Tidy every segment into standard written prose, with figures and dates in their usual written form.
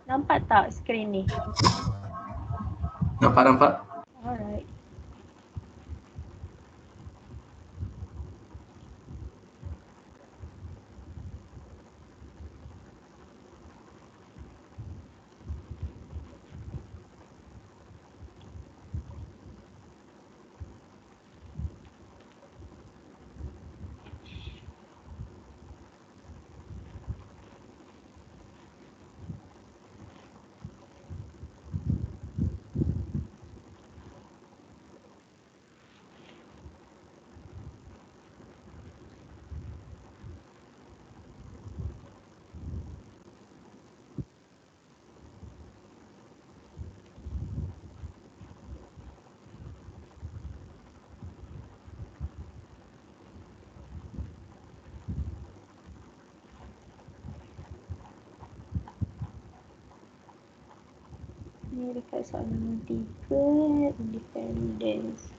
Nampak tak skrin ni? Nampak. Alright. Ni dekat soalan nombor 3, independence.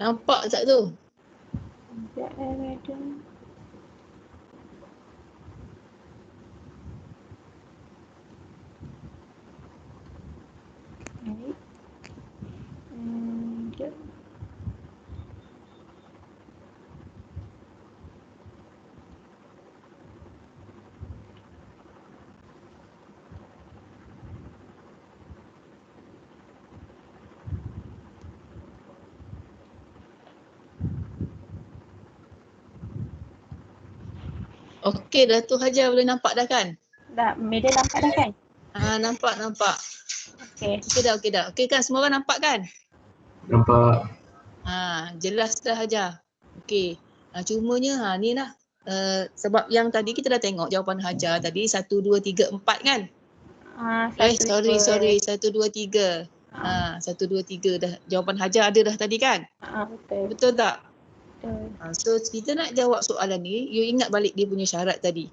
Nampak tak tu? Sekejap madam. Baik. Sekejap. Okey dah tu Hajar, boleh nampak dah kan? Dah, media nampak dah kan? Nampak. Okey. Okey dah. Okey kan, semua orang nampak kan? Nampak. Jelas dah Hajar. Okey. Cumanya ni lah. Sebab yang tadi kita dah tengok jawapan Hajar tadi 1, 2, 3, 4 kan? Sorry. 1, 2, 3. 1, 2, 3 dah. Jawapan Hajar ada dah tadi kan? Betul. Betul tak? Betul. So kita nak jawab soalan ni, you ingat balik dia punya syarat tadi.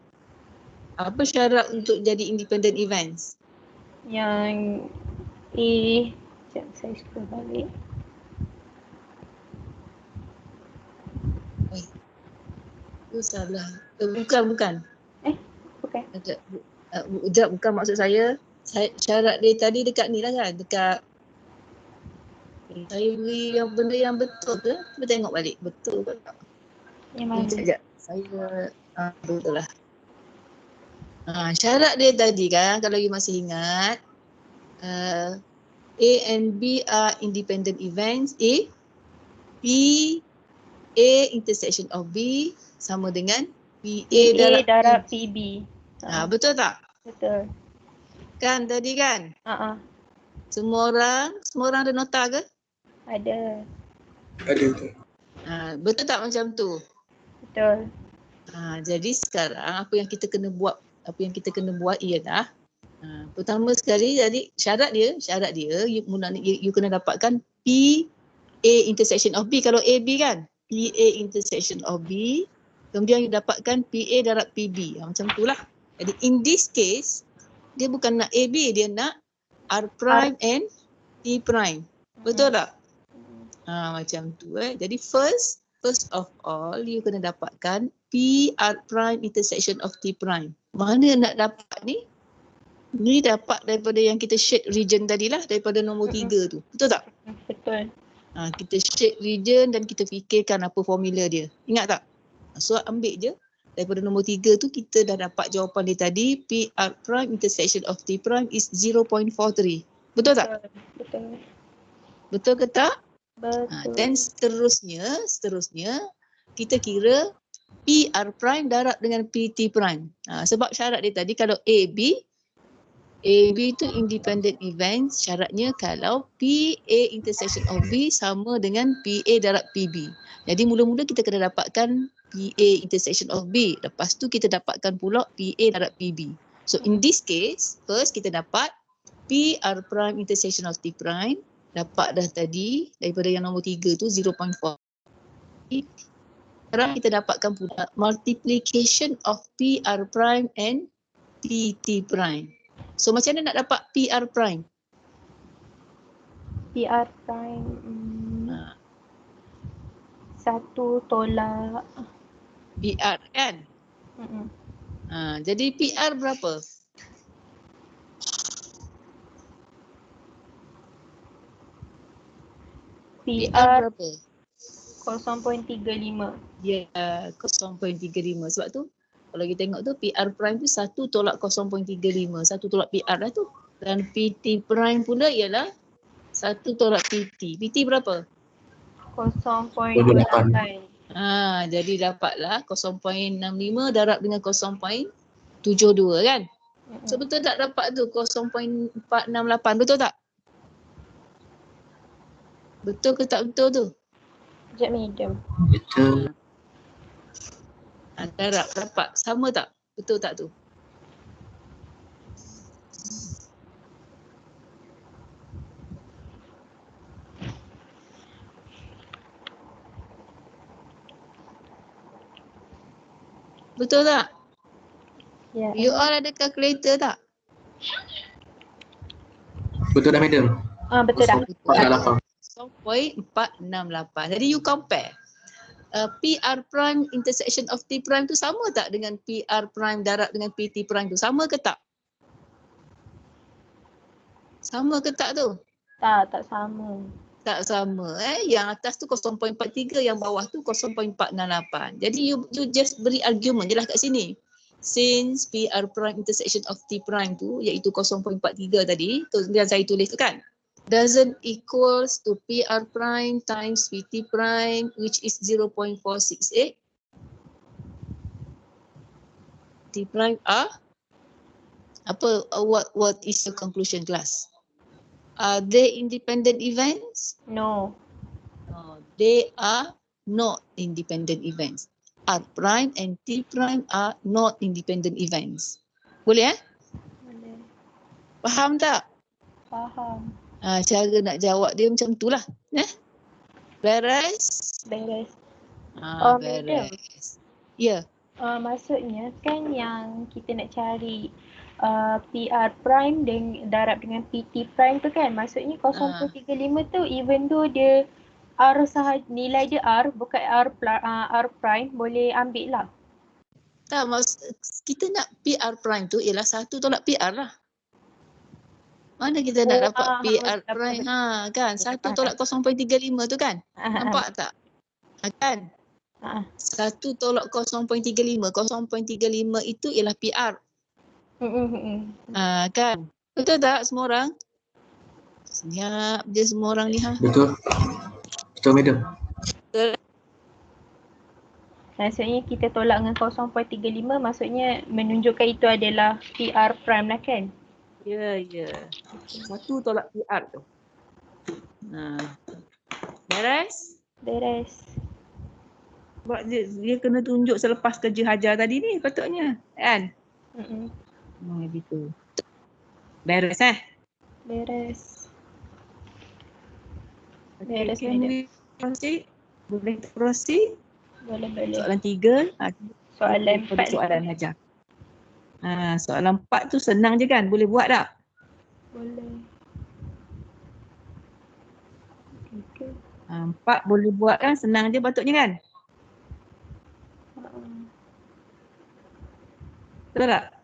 Apa syarat untuk jadi independent events? Yang A, sekejap saya scroll balik. Itu salah. Bukan. Bukan. Bukan maksud saya. Syarat dia tadi dekat ni lah kan? Dekat saya beri yang benda yang betul ke? Cuba tengok balik. Betul ke tak? Yang mana? Sekejap. Saya betul lah. Syarat dia tadi kan, kalau you masih ingat, A and B are independent events. A intersection of B sama dengan PA darab PB. Betul tak? Betul. Kan tadi kan? Semua orang ada nota ke? Ada. Ada. Betul tak macam tu? Betul. Jadi sekarang apa yang kita kena buat ialah pertama sekali, jadi syarat dia you kena dapatkan PA intersection of B. Kalau AB kan, PA intersection of B, kemudian you dapatkan PA darab PB. Macam tu lah. Jadi in this case, dia bukan nak AB, dia nak R prime and T prime. Betul tak? Macam tu. Jadi first of all, you kena dapatkan P R prime intersection of T prime. Mana nak dapat ni? Ni dapat daripada yang kita shade region tadi lah, daripada nombor 3 tu. Betul tak? Betul. Kita shade region dan kita fikirkan apa formula dia. Ingat tak? So ambil je. Daripada nombor 3 tu kita dah dapat jawapan dia tadi. P R prime intersection of T prime is 0.43. Betul tak? Betul. Betul ke tak? Betul. Dan seterusnya kita kira P R prime darab dengan P T prime. Sebab syarat dia tadi kalau AB itu independent event, syaratnya kalau PA intersection of B sama dengan PA darab PB. Jadi mula-mula kita kena dapatkan PA intersection of B. Lepas tu kita dapatkan pula PA darab PB. So in this case, first kita dapat PR prime intersection of T prime. Dapat dah tadi daripada yang nombor 3 tu 0.4. Sekarang kita dapatkan pula multiplication of PR prime and PT prime. So macam mana nak dapat PR prime? PR prime 1 tolak PR kan? Jadi PR berapa? PR berapa? 0.35. Ya, 0.35. Sebab tu kalau kita tengok tu PR prime tu 1 tolak 0.35. 1 tolak PR lah tu. Dan PT prime pula ialah 1 tolak PT. PT berapa? 0.28. Jadi dapatlah 0.65 darab dengan 0.72 kan? So betul tak dapat tu 0.468, betul tak? Betul ke tak betul tu? Sekejap medium. Betul. Darab dapat sama tak? Betul tak tu? Betul tak? Ya. You all ada calculator tak? Betul dah madam. Betul dah. 0.468. 0.468. Jadi you compare. PR prime intersection of T prime tu sama tak dengan PR prime darab dengan PT prime tu? Sama ke tak? Sama ke tak tu? Tak sama. Tak sama. Yang atas tu 0.43, yang bawah tu 0.468. Jadi you just beri argument je lah kat sini. Since PR prime intersection of T prime tu iaitu 0.43 tadi, tu yang saya tulis tu kan, doesn't equals to PR prime times PT prime which is 0.468. T prime are apa? What is your conclusion, class? Are they independent events? No. No, they are not independent events. R prime and T prime are not independent events. Boleh Boleh. Faham tak? Faham. Cara nak jawab dia macam tu lah. Beres? Beres. Beres. Ya. Maksudnya kan yang kita nak cari PR prime darab dengan PT prime tu kan, maksudnya 0.35 tu even though dia R sahaja, nilai dia R bukan R prime, boleh ambil lah. Tak, kita nak PR prime tu ialah 1 tolak PR lah. Mana kita nak dapat PR prime? Kan 1 tolak 0.35 tu kan? Nampak tak? Kan? 1 tolak 0.35. 0.35 itu ialah PR. Kan? Betul tak semua orang? Senyap je semua orang ni. Betul. Betul madam. Betul. Maksudnya kita tolak dengan 0.35, maksudnya menunjukkan itu adalah PR prime lah kan? Ya. 1 tolak PR tu. Beres? Beres. Sebab dia kena tunjuk selepas kerja hajar tadi ni patutnya. Kan? Gitu. Beres Beres. Beres. Beres. Boleh proceed? Boleh. Soalan 3. Soalan 4. Soalan hajar. Soalan 4 tu senang je kan? Boleh buat tak? Boleh. Okay. 4 boleh buat kan? Senang je patutnya kan? Betul tak?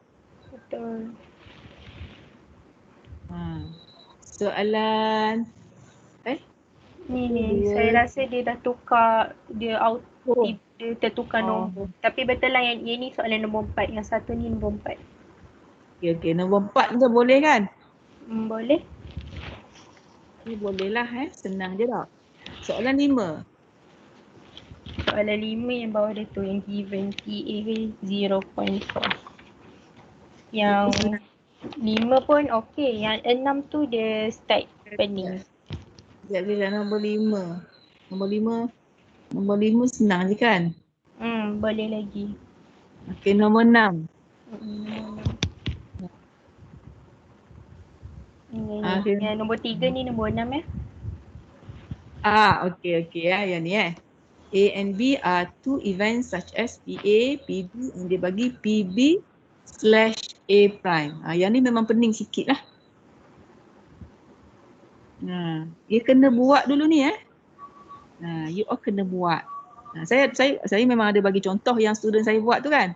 Betul. Soalan Ni saya rasa dia dah tukar, dia dia tertukar nombor. Tapi betul lah yang ni soalan nombor 4, yang satu ni nombor 4. Okey, nombor 4 tu boleh kan? Boleh. Ni boleh lah senang je tak? Soalan 5. Soalan 5 yang bawah dia tu, yang given TA 0.4. Yang 5 pun okey, yang 6 tu dia start pening. Sekejap nombor 5. Nombor 5 senang je kan? Boleh lagi. Okey, nombor 6. Ni. Yang nombor 3 ni nombor 6 ya. Okey yang ni A and B are two events such as PA, PB and dia bagi PB/A prime. Yang ni memang pening sikit lah. Dia kena buat dulu ni you all kena buat. Saya memang ada bagi contoh yang student saya buat tu kan.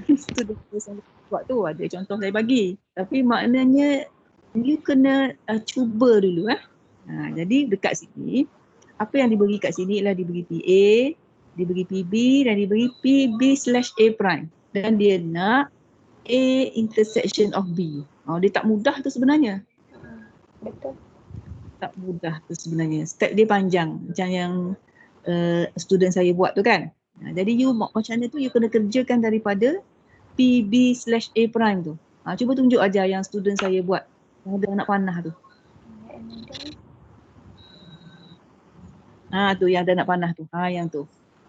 Student saya buat tu ada contoh saya bagi. Tapi maknanya you kena cuba dulu Jadi dekat sini apa yang diberi kat sini ialah diberi PA, diberi PB dan diberi PB/A prime. Dan dia nak A intersection of B. Dia tak mudah tu sebenarnya. Betul. Tak mudah tu sebenarnya. Step dia panjang macam yang student saya buat tu kan. Jadi you macam mana tu you kena kerjakan daripada PB/A prime tu. Cuba tunjuk aja yang student saya buat. Yang ada anak panah tu. Tu yang ada anak panah tu. Yang tu.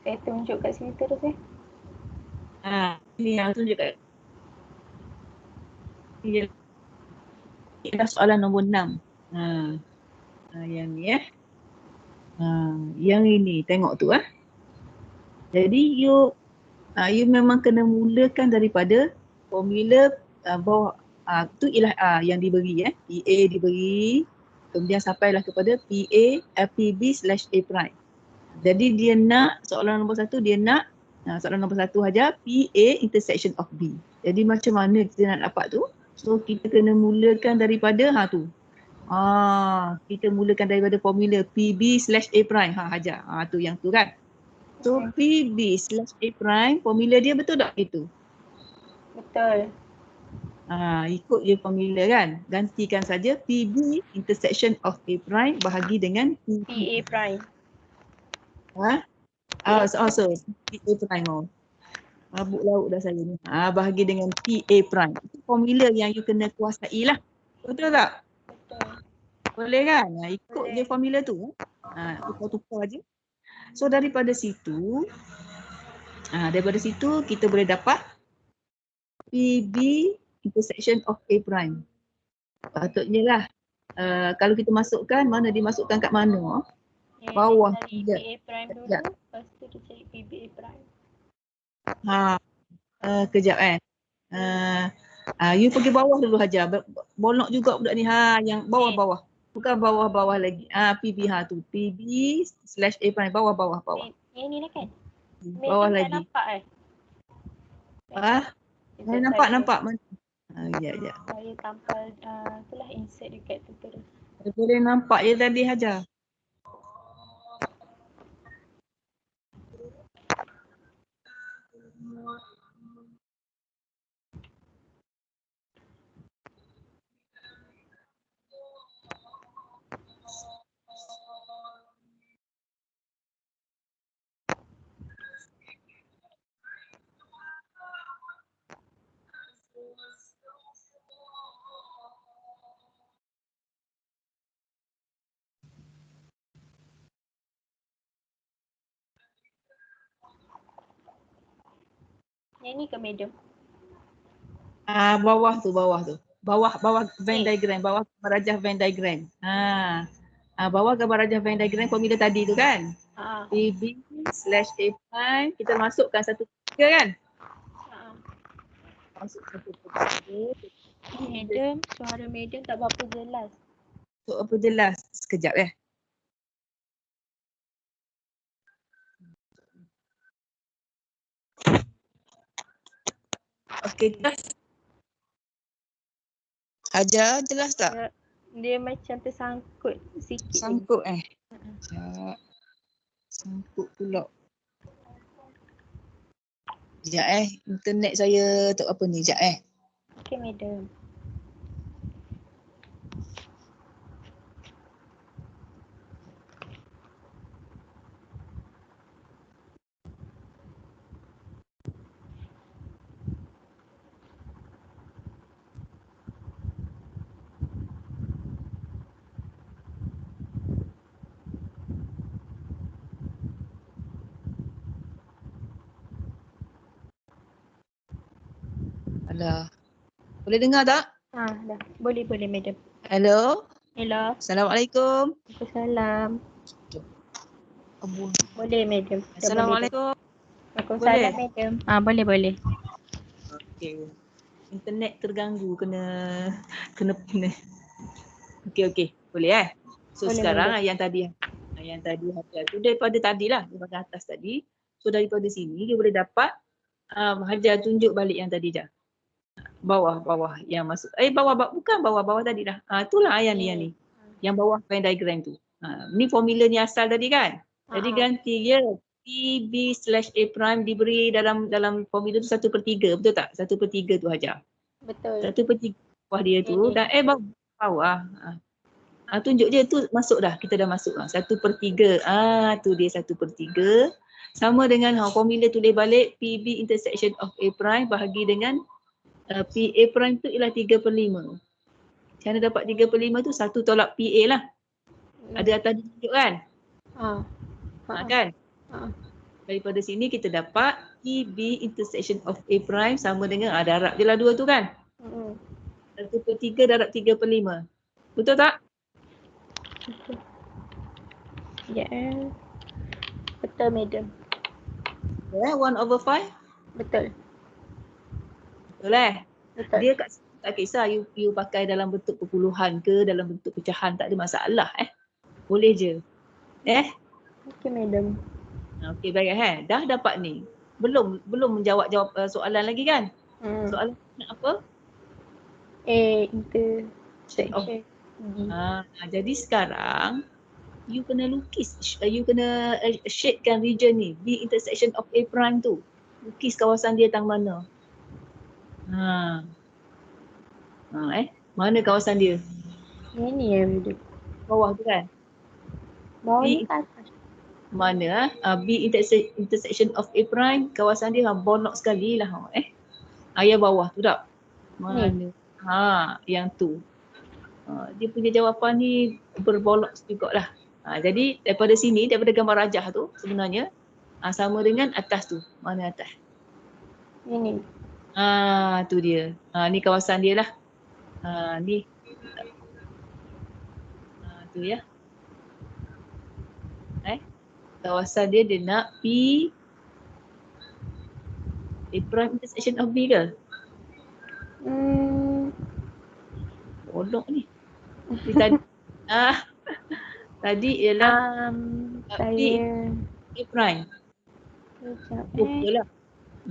Saya tunjuk kat sini terus Ini yang tunjuk kat. Ini dah soalan nombor 6. Yang ni yang ini tengok tu Jadi you memang kena mulakan daripada formula bawah tu ialah yang diberi PA diberi kemudian sampailah kepada PB/A prime. Jadi dia nak soalan nombor 1 dia nak soalan nombor 1 aja PA intersection of B. Jadi macam mana kita nak dapat tu? So kita kena mulakan daripada tu. Kita mulakan daripada formula PB/A prime hajar. Tu yang tu kan. So PB/A prime formula dia betul tak itu? Betul. Ikut je formula kan. Gantikan saja PB intersection of A prime bahagi dengan PA prime. So PA prime mabuk lauk dah saya ni. Bahagi dengan PA prime. Itu formula yang you kena kuasai lah. Betul tak? Betul. Boleh kan? Ikut je formula tu. Tukar-tukar je. So daripada situ kita boleh dapat PB intersection of A prime. Patutnya lah. Kalau kita masukkan, mana dimasukkan kat mana? Bawah. Cari PA prime dulu, lepas tu kita cari PBA prime. Kejap you pergi bawah dulu Hajar. Bolok juga budak ni yang bawah-bawah. Bukan bawah-bawah lagi. PB tu. PB/A prime bawah. Yang ni lah kan? Bawah lagi. Nampak Nampak. Ya. Saya tampal itulah insert dekat tu terus. Boleh nampak je tadi Hajar. Yang ni ke madam? Bawah tu. Bawah Venn diagram, bawah gambar rajah Venn diagram. Bawah gambar rajah Venn diagram formula tadi tu kan. PB/A prime kita masukkan 1/3 kan? Masuk 1/3. Madam, suara madam tak berapa jelas. Tak apa jelas. Sekejap Okey, jelas. Hajar jelas tak? Dia macam tersangkut sikit. Sangkut Sangkut pula. Sekejap internet saya tak apa ni, sekejap Okey madam. Alah. Boleh dengar tak? Dah. Boleh madam. Hello. Hello. Assalamualaikum. Waalaikumsalam. Abu. Boleh madam. Dah boleh. Assalamualaikum. Waalaikumsalam Boleh? madam. Boleh. Okey. Internet terganggu kena. Okey. Boleh. So Boleh, sekarang boleh. yang tadi Hajar tu daripada tadilah, daripada atas tadi. So daripada sini dia boleh dapat Hajar tunjuk balik yang tadi je. Bawah yang masuk. Bukan bawah tadi dah. Itulah yang ni. Yang bawah Venn diagram tu. Ni formula ni asal tadi kan. Jadi ganti je. PB/A prime diberi dalam formula tu 1/3. Betul tak? 1/3 tu Hajar. Betul. 1/3 bawah dia tu. Dan bawah. Tunjuk je tu masuk dah. Kita dah masuk. 1/3. Tu dia 1/3. Sama dengan formula tulis balik PB intersection of A prime bahagi dengan PA prime tu ialah 3/5. Cara dapat 3/5 tu 1 tolak PA lah. Ada atas tunjuk kan? Kan? Daripada sini kita dapat PB intersection of A prime sama dengan darab je lah 2 tu kan? 1/3 darab 3/5. Betul tak? Betul. Ya. Betul madam. 1/5? Betul. Betul Betul. Dia tak kisah you pakai dalam bentuk perpuluhan ke dalam bentuk pecahan, tak ada masalah Boleh je. Okey madam. Okey baik dah dapat ni. Belum menjawab soalan lagi kan? Soalan apa? Intersection B. Jadi sekarang you kena lukis, you kena shadekan region ni, B intersection of A prime tu. Lukis kawasan dia tang mana. Mana kawasan dia? Ini ya madam. Bawah tu kan? Bawah B ni ke atas? mana? B intersection of A prime, kawasan dia bonok sekali lah. Yang bawah tu tak? Mana? Yang tu. Dia punya jawapan ni berbolok jugalah. Jadi daripada sini, daripada gambar rajah tu sebenarnya sama dengan atas tu. Mana atas? Ini. Tu dia. Ni kawasan dia lah. Ni. Tu ya. Kawasan dia nak P A prime intersection of B ke? Bolok ni. Tadi tadi ialah saya A prime. Sekejap Betul lah.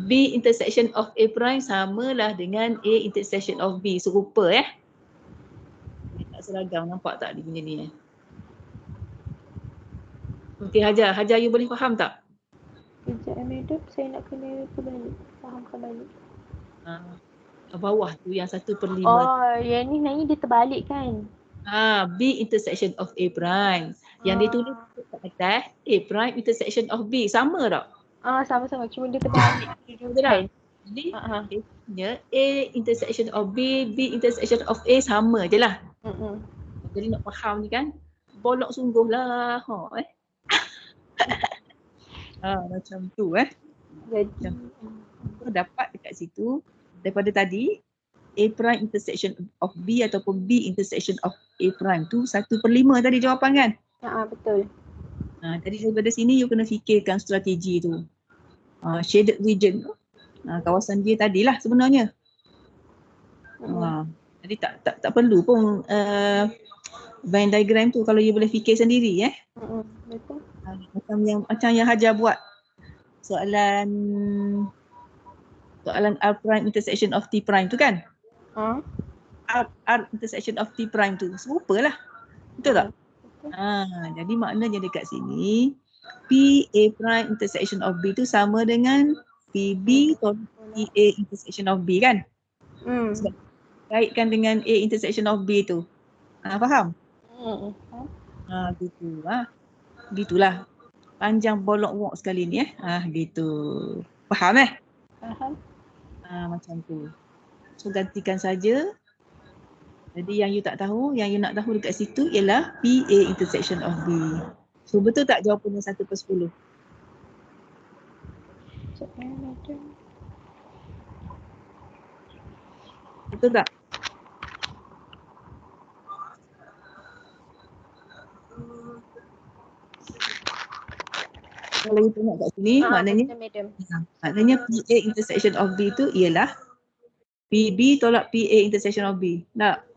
B intersection of A prime samalah dengan A intersection of B. Serupa tak seragam, nampak tak dia punya ni Okey Hajar you boleh faham tak? Sekejap madam, saya nak kena balik. Fahamkan balik. Bawah tu yang 1/5. Yang ni sebenarnya dia terbalik kan? B intersection of A prime. Yang dia tulis kat atas A prime intersection of B. Sama tak? Sama-sama. Cuma dia terbalik. Betul tak? Jadi A intersection of B, B intersection of A sama je lah. Jadi nak faham ni kan, bolok sungguh lah. Macam tu Jadi dapat dekat situ daripada tadi A prime intersection of B ataupun B intersection of A prime tu 1/5 tadi jawapan kan? betul. Jadi daripada sini you kena fikirkan strategi tu. Shaded region tu. Kawasan dia tadilah sebenarnya. Jadi tak perlu pun Venn diagram tu kalau you boleh fikir sendiri Betul. Macam yang Hajar buat soalan R prime intersection of T prime tu kan? R intersection of T prime tu serupalah. Betul tak? Jadi maknanya dekat sini P A prime intersection of B tu sama dengan PB tolak PA intersection of B kan? Sebab kaitkan dengan A intersection of B tu. Faham? Gitu Gitulah. Panjang bolok wok sekali ni gitu. Faham Faham. Macam tu. So gantikan saja. Jadi yang you tak tahu, yang you nak tahu dekat situ ialah PA intersection of B. So betul tak jawapannya 1/10? Betul tak? Kalau you tengok kat sini, maknanya Betul, madam. maknanya PA intersection of B tu ialah PB tolak PA intersection of B. Tak?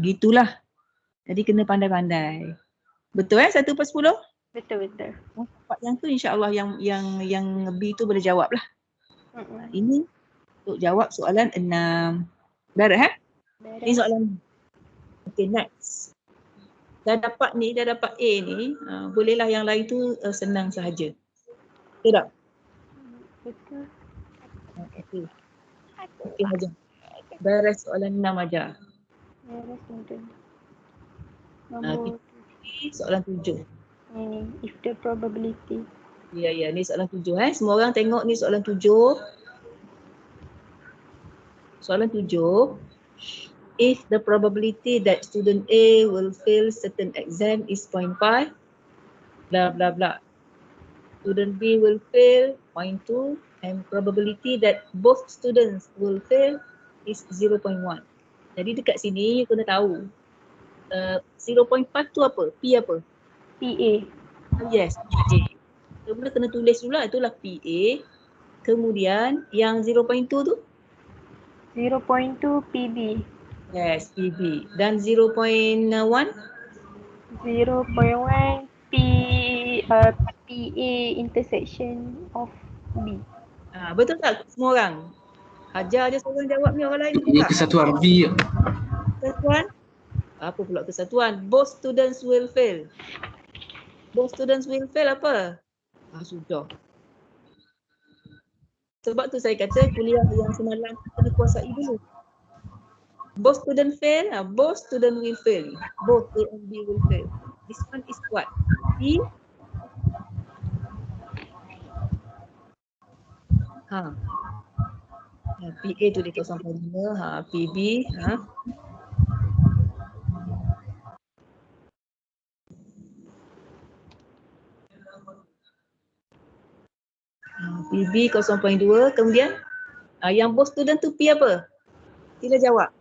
Gitulah. Jadi kena pandai-pandai. Betul 1/10? Betul. Dapat yang tu insya-Allah yang B tu boleh jawab lah. Ini untuk jawab soalan 6. Beres Ini soalan. Okay, next. Dah dapat A ni, bolehlah yang lain tu senang sahaja. Betul tak? Betul. Okey aja. Beres soalan 6 aja. Beres, madam. Nombor soalan 7. Ini, if the probability. Ya, ni soalan 7 Semua orang tengok ni soalan 7. Soalan 7. If the probability that student A will fail certain exam is 0.5, blah blah blah. Student B will fail 0.2 and probability that both students will fail is 0.1. Jadi dekat sini you kena tahu 0.5 tu apa? P apa? PA. Yes, PA. Kita kena tulis dulu lah, itulah PA. Kemudian yang 0.2 tu? 0.2 PB. Yes, PB. Dan 0.1? 0.1 PA intersection of B. Betul tak semua orang? Hajar je seorang jawab ni, orang lain betul Ini tak? kesatuan B. Kesatuan? Apa pula kesatuan? Both students will fail. Both students will fail apa? Sudah. Sebab tu saya kata kuliah yang semalam kena kuasai dulu. Both student fail, both student will fail. Both A and B will fail. This one is what? P. PA tu dia 0.5, PB, PB 0.2, kemudian yang both student tu P apa? Sila jawab.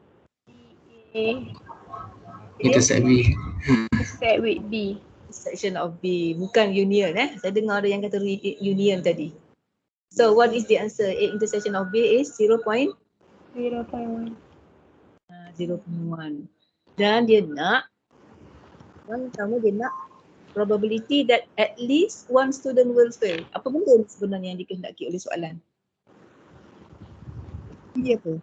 A. Intersect B. Intersect with B. Section of B, bukan union Saya dengar ada yang kata union tadi. So what is the answer? A intersection of B is 0.1. 0.1. Dan dia nak yang pertama dia nak probability that at least one student will fail. Apa benda sebenarnya yang dikehendaki oleh soalan? Ini apa?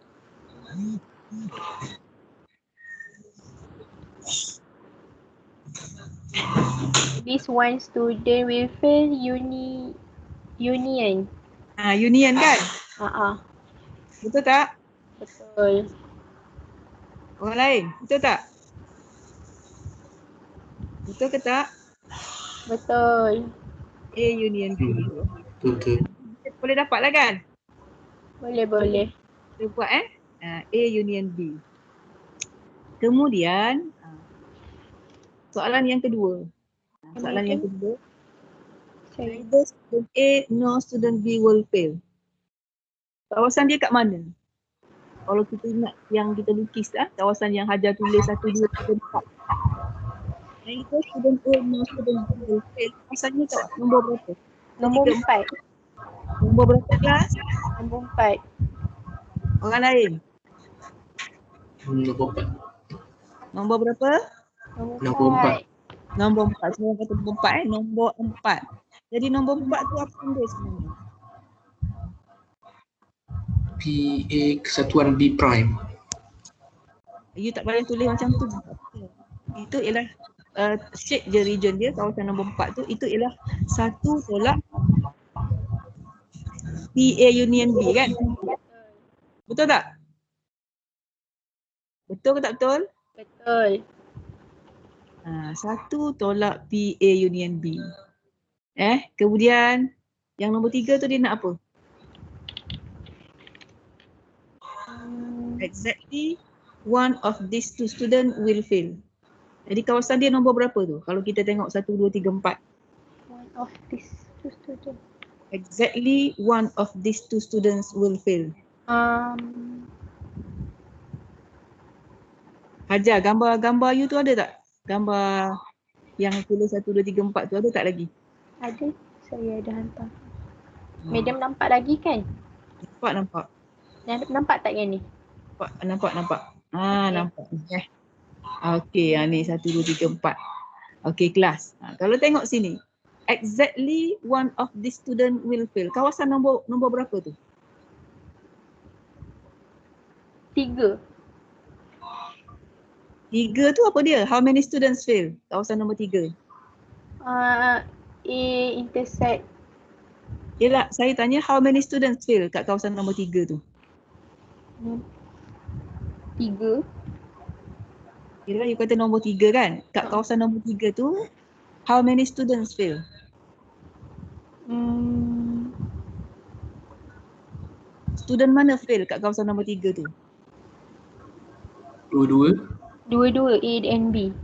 This one student will fail union. Union kan? Betul tak? Betul. Orang lain, betul tak? Betul ke tak? Betul. A union B. Betul. Boleh dapat lah kan? Boleh. Kita buat A union B. Kemudian soalan yang kedua. Neither student A nor student B will fail. Kawasan dia kat mana? Kalau kita ingat yang kita lukis kawasan yang Hajar tulis 1, 2, 3, 4. Neither student A nor student B will fail. Kawasannya kat nombor berapa? Nombor 4. Nombor berapa kelas? Nombor 4. Orang lain? Nombor 4. Nombor berapa? Nombor 4. Nombor 4. Semua kata nombor 4 Nombor 4. Jadi nombor 4 tu apa benda sebenarnya? PA kesatuan B prime. You tak payah tulis macam tu. Itu ialah shape je region dia, kawasan nombor 4 tu, itu ialah 1 tolak PA union B kan? Betul tak? Betul ke tak betul? Betul. 1 tolak PA union B. Kemudian yang nombor 3 tu dia nak apa? Exactly one of these two student will fail. Jadi kawasan dia nombor berapa tu? Kalau kita tengok 1, 2, 3, 4. One of these two students. Exactly one of these two students will fail. Um, Hajar, gambar you tu ada tak? Gambar yang tulis 1, 2, 3, 4 tu ada tak lagi? ada, saya ada hantar. Madam nampak lagi kan? Nampak. Nampak tak yang ni? Nampak. Okay. Nampak. Okey, ni 1, 2, 3, 4. Okey, kelas. Kalau tengok sini, exactly one of the student will fail. Kawasan nombor berapa tu? 3. 3 tu apa dia? How many students fail? Kawasan nombor 3. A intersect. Yelah, saya tanya how many students fail kat kawasan nombor 3 tu? 3. Yelah, you kata nombor 3 kan? Kat kawasan nombor 3 tu, how many students fail? Student mana fail kat kawasan nombor 3 tu? Dua-dua. Dua-dua A dan B.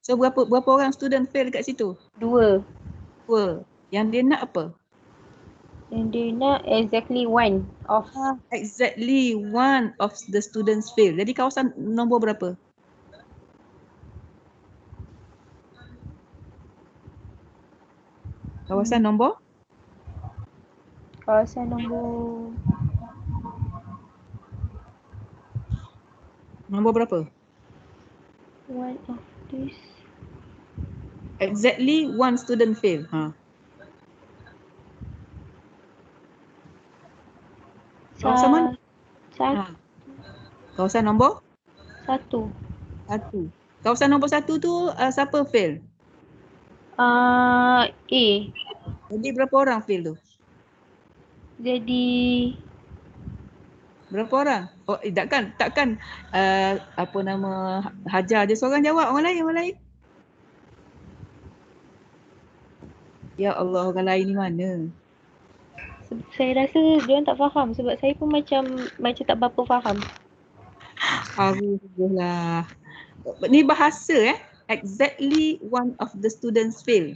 So berapa orang student fail kat situ? 2. 2. Yang dia nak apa? And dia nak exactly one of. Exactly one of the students fail. Jadi kawasan nombor berapa? Kawasan nombor? Kawasan nombor. Nombor berapa? One of this. Exactly one student fail. Kawasan mana? Kawasan nombor? 1. 1. Kawasan nombor 1 tu siapa fail? A. Jadi berapa orang fail tu? Jadi Berapa orang? Oh, takkan apa nama Hajar je seorang jawab, orang lain. Ya Allah, orang lain ni mana? saya rasa dia tak faham sebab saya pun macam tak berapa faham. Alhamdulillah. Ni bahasa exactly one of the students fail.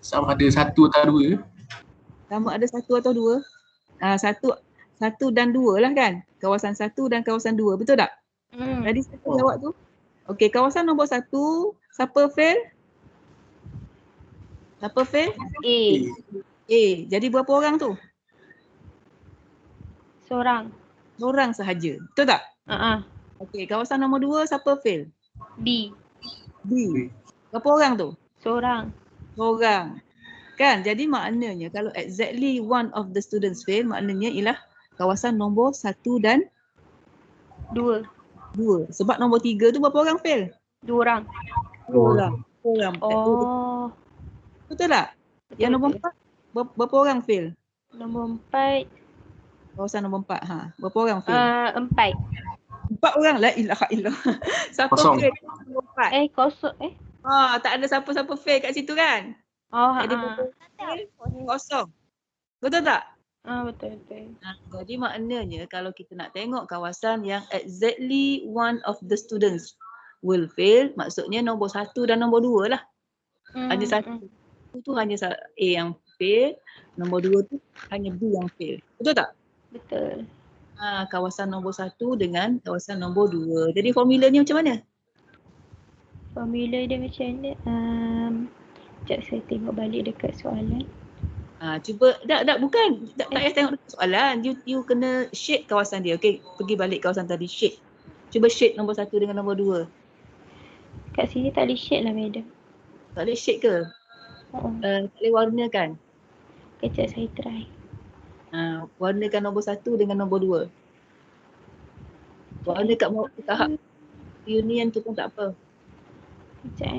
Sama ada 1 atau 2. Sama ada 1 atau 2. 1 dan 2 lah kan? Kawasan 1 dan kawasan 2, betul tak? Tadi siapa jawab tu? Okey, kawasan nombor 1, siapa fail? Siapa fail? A. Jadi berapa orang tu? Seorang sahaja. Betul tak? Okey, kawasan nombor 2, siapa fail? B. Berapa orang tu? Seorang. Kan? Jadi maknanya kalau exactly one of the students fail, maknanya ialah kawasan nombor 1 dan 2. Sebab nombor 3 tu berapa orang fail? 2 orang. 2 orang. Oh. Betul tak? Yang nombor 4, berapa orang fail? Nombor 4. Kawasan nombor 4. Berapa orang fail? 4 orang. La ilaha illallah. Siapa Kosong. fail nombor 4? Kosong. Tak ada siapa-siapa fail kat situ kan? Jadi kosong. Betul tak? Betul. Jadi maknanya kalau kita nak tengok kawasan yang exactly one of the students will fail, maksudnya nombor 1 dan nombor 2 lah. Hanya 1 tu hanya A yang fail, nombor 2 tu hanya B yang fail. Betul tak? Betul. Kawasan nombor 1 dengan kawasan nombor 2. Jadi formula ni macam mana? Formula dia macam mana? Sekejap saya tengok balik dekat soalan. Cuba, bukan. Tak payah tengok dekat soalan. You kena shade kawasan dia. Okey, pergi balik kawasan tadi, shade. Cuba shade nombor 1 dengan nombor 2. Kat sini tak boleh shade lah, madam. Tak boleh shade ke? Tak boleh warnakan? Kejap saya try. Warnakan nombor 1 dengan nombor 2. Warna kat tahap union tu pun tak apa. Kejap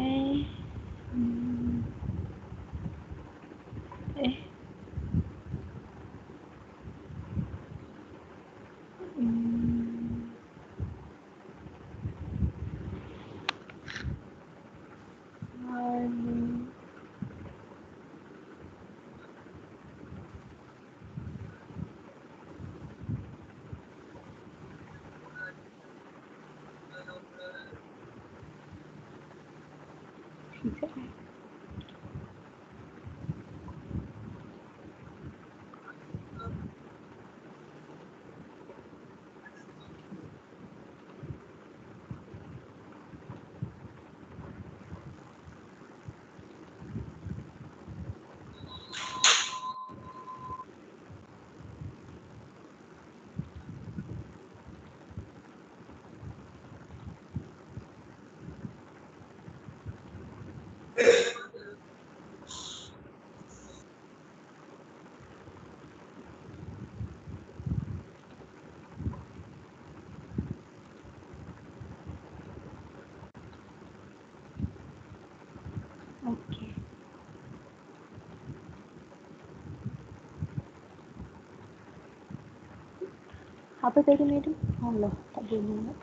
Apa tadi madam? Allah, tak boleh.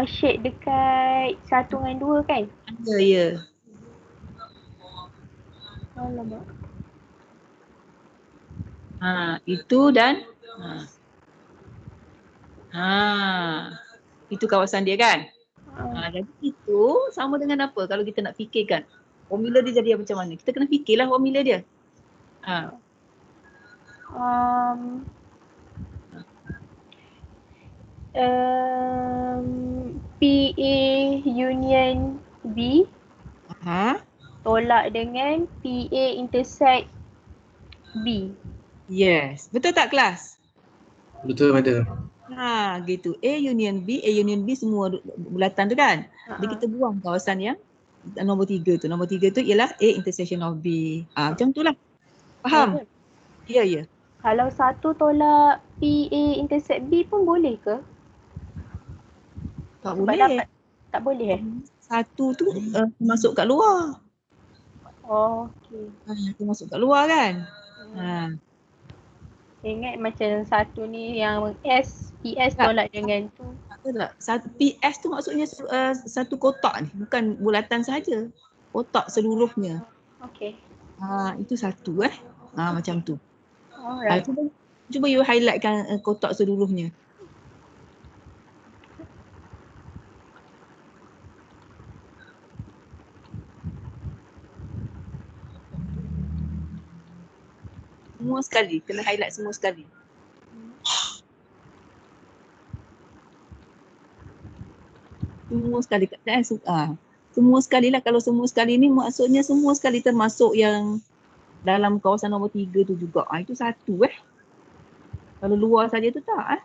Shade dekat 1 dengan 2 kan? Ya, ya. Alamak. Itu dan itu kawasan dia kan? Jadi itu sama dengan apa kalau kita nak fikirkan formula dia jadi macam mana? Kita kena fikirlah formula dia. PA union B tolak dengan PA intersect B. Yes. Betul tak kelas? Betul madam. Gitu. A union B semua bulatan tu kan? Jadi kita buang kawasan yang nombor 3 tu. Nombor 3 tu ialah A intersection of B. Macam tu lah. Faham? Ya, ya. Kalau satu tolak PA intersect B pun boleh ke? Tak Sebab boleh. dapat, tak boleh Satu tu masuk kat luar. Okey. Dia masuk kat luar kan? Ingat macam satu ni yang PS tolak dengan tu. Tak. PS tu maksudnya satu kotak ni. Bukan bulatan sahaja. Kotak seluruhnya. Okey. Itu satu macam tu. Alright. Cuba you highlightkan kotak seluruhnya. Semua sekali. Kena highlight semua sekali. Semua sekali. Semua sekali lah. Kalau semua sekali ni maksudnya semua sekali termasuk yang dalam kawasan nombor 3 tu juga. Itu satu Kalau luar saja tu tak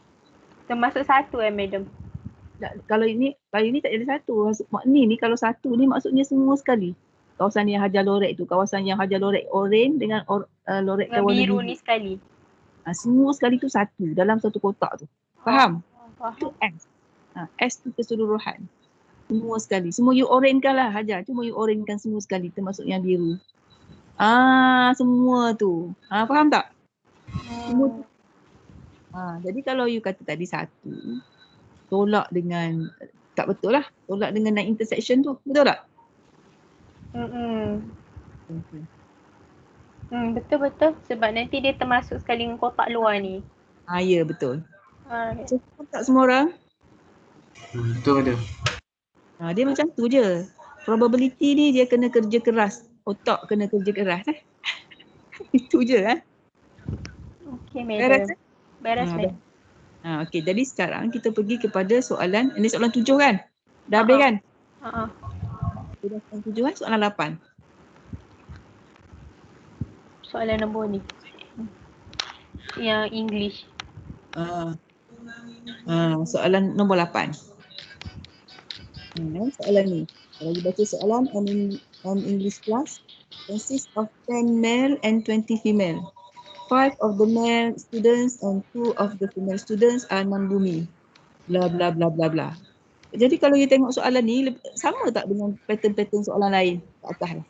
Termasuk satu madam? Kalau ini tak ada satu. Ni kalau satu ni maksudnya semua sekali. Kawasan yang Hajar Lorek tu. Kawasan yang Hajar Lorek oren dengan lorek warna biru ni sekali? Semua sekali tu satu dalam satu kotak tu. Faham? Faham. Itu S. S tu keseluruhan. Semua sekali. Semua you orenkan lah Hajar. Cuma you orenkan semua sekali termasuk yang biru. Semua tu. Faham tak? Semua tu. Jadi kalau you kata tadi satu, tolak dengan, tak betul lah. Tolak dengan intersection tu. Betul tak? Betul-betul. Sebab nanti dia termasuk sekali dengan kotak luar ni. Ya, betul. Cukup tak semua orang? Betul madam. Dia macam tu je. Probability ni dia kena kerja keras. Otak kena kerja keras Itu je Okey madam. Beres madam. Okey, jadi sekarang kita pergi kepada soalan, ini soalan 7 kan? Dah habis kan? Sudah soalan 7 soalan 8. Soalan nombor ni. Yang English. Soalan nombor 8. Soalan ni. Kalau you baca soalan, an English class consists of 10 male and 20 female. 5 of the male students and 2 of the female students are non-bumi. Bla bla bla bla bla. Jadi kalau you tengok soalan ni, sama tak dengan pattern-pattern soalan lain kat atas ni?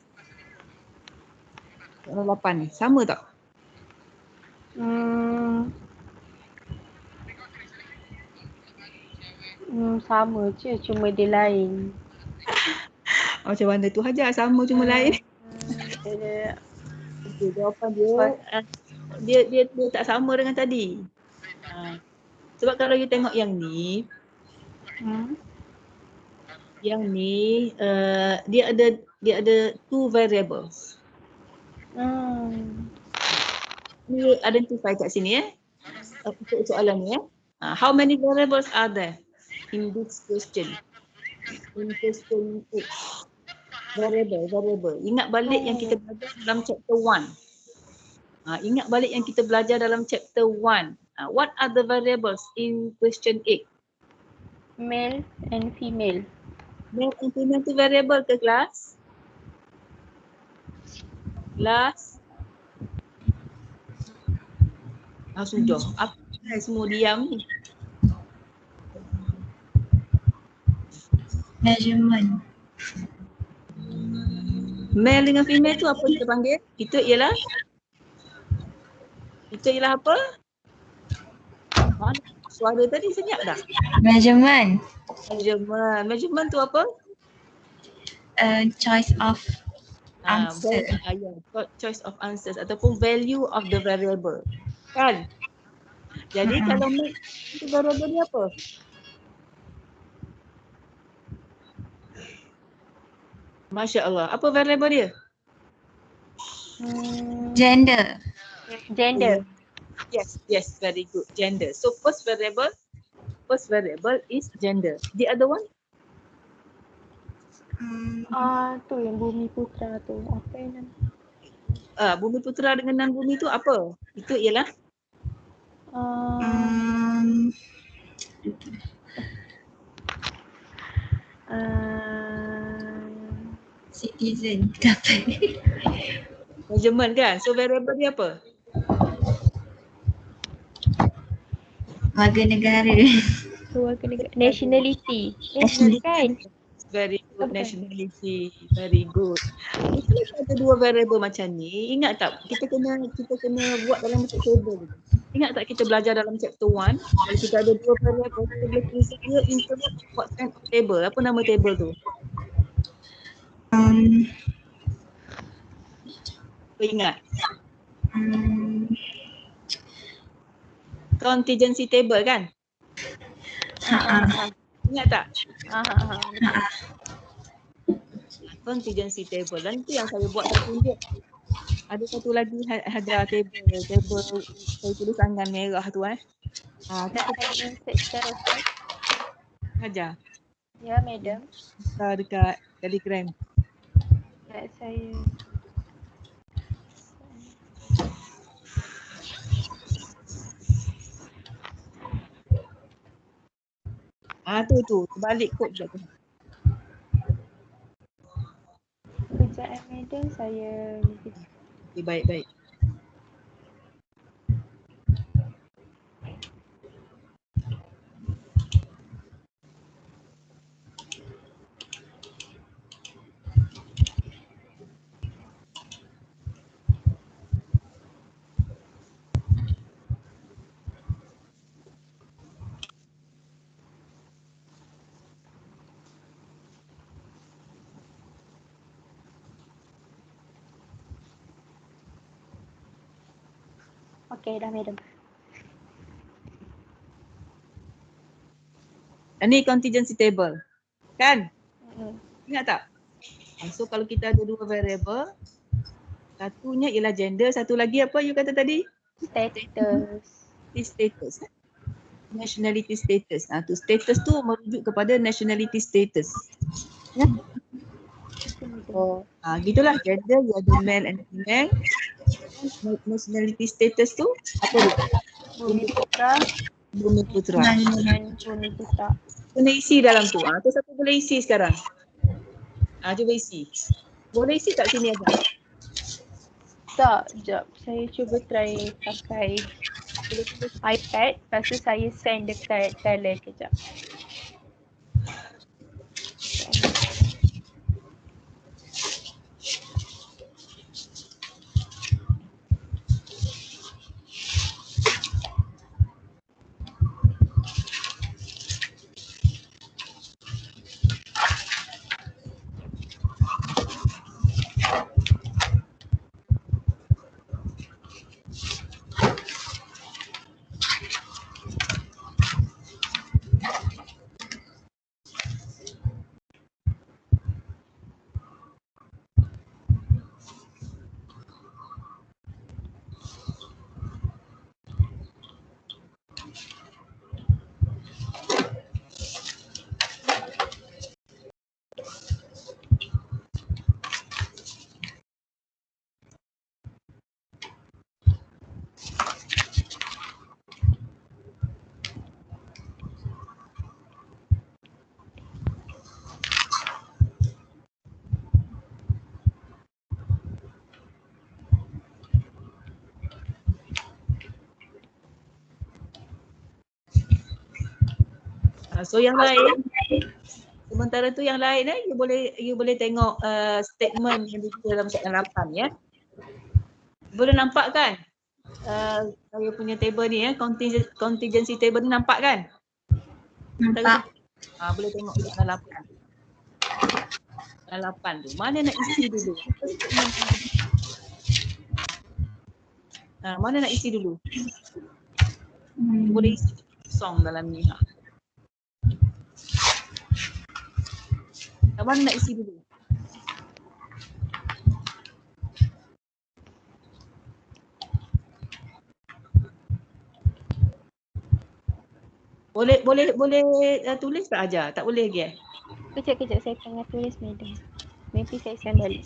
Soalan 8 ni, sama tak? Sama je, cuma dia lain. Macam mana tu Hajar, sama cuma lain? Jawapan dia tak sama dengan tadi. Sebab kalau you tengok yang ni, dia ada 2 variables. Ni identify kat sini untuk soalan ni How many variables are there in this question? In question 8. Variable. Ingat balik yang kita belajar dalam chapter 1. Ingat balik yang kita belajar dalam chapter 1. What are the variables in question 8? Male and female. Male and female tu variable ke kelas? Kelas? Sudah. Apa semua diam ni? Measurement. Male dengan female tu apa kita panggil? Itu ialah apa? suara tadi senyap dah. Measurement. Measurement tu apa? Choice of answer. Choice of answers ataupun value of the variable. Kan? Jadi kalau make itu variable ni apa? Masya Allah. Apa variable dia? Gender. Gender. Yes, very good. Gender. So first variable is gender. The other one? Tu yang Bumi Putra tu. Apa yang nama? Bumi Putra dengan Nan Bumi tu apa? Itu ialah Citizen. measurement kan? So variable dia apa? Warga negara. Nationality. Kan? Very good. Okay. Nationality. Very good. Kalau ada dua variable macam ni, ingat tak kita kena buat dalam bentuk table. Ingat tak kita belajar dalam chapter 1, kalau kita ada dua variable, kita boleh tulis dia in terms of what kind of table. Apa nama table tu? Ingat? Contingency table kan? Ingat tak? Contingency table. Dan itu yang saya buat saya tunjuk. Ada satu lagi Hadra table saya tulis tangan merah tu Hajar. Ya, madam. Dekat Telegram. Ya, saya. Tu balik kod je tu. Kejap madam, saya. Okay, baik. Okey, dah madam. Ini contingency table. Kan? Mm. Ingat tak? So kalau kita ada dua variable, satunya ialah gender, satu lagi apa you kata tadi? Status. Nationality status. Tu status tu merujuk kepada nationality status. Ya? Gitulah gender, you ada male and female. Nationality status tu apa dia? Bumi Putra. Bumi Putra. Bumi Putra. Kena isi dalam tu. Tu siapa boleh isi sekarang? Cuba isi. Boleh isi kat sini aja. Tak, sekejap. Saya cuba try pakai iPad. Lepas tu saya send dekat Tele kejap. So yang lain, sementara tu yang lain you boleh tengok statement yang di dalam soalan 8 ya. Boleh nampak kan? saya punya table ni contingency table ni nampak kan? Nampak. Boleh tengok soalan 8. Soalan 8 tu. Mana nak isi dulu? Mana nak isi dulu? Boleh isi kosong dalam ni. Mana nak isi dulu? Boleh tulis tak ajar? Tak boleh lagi Kejap saya tengah tulis madam. Maybe saya send balik.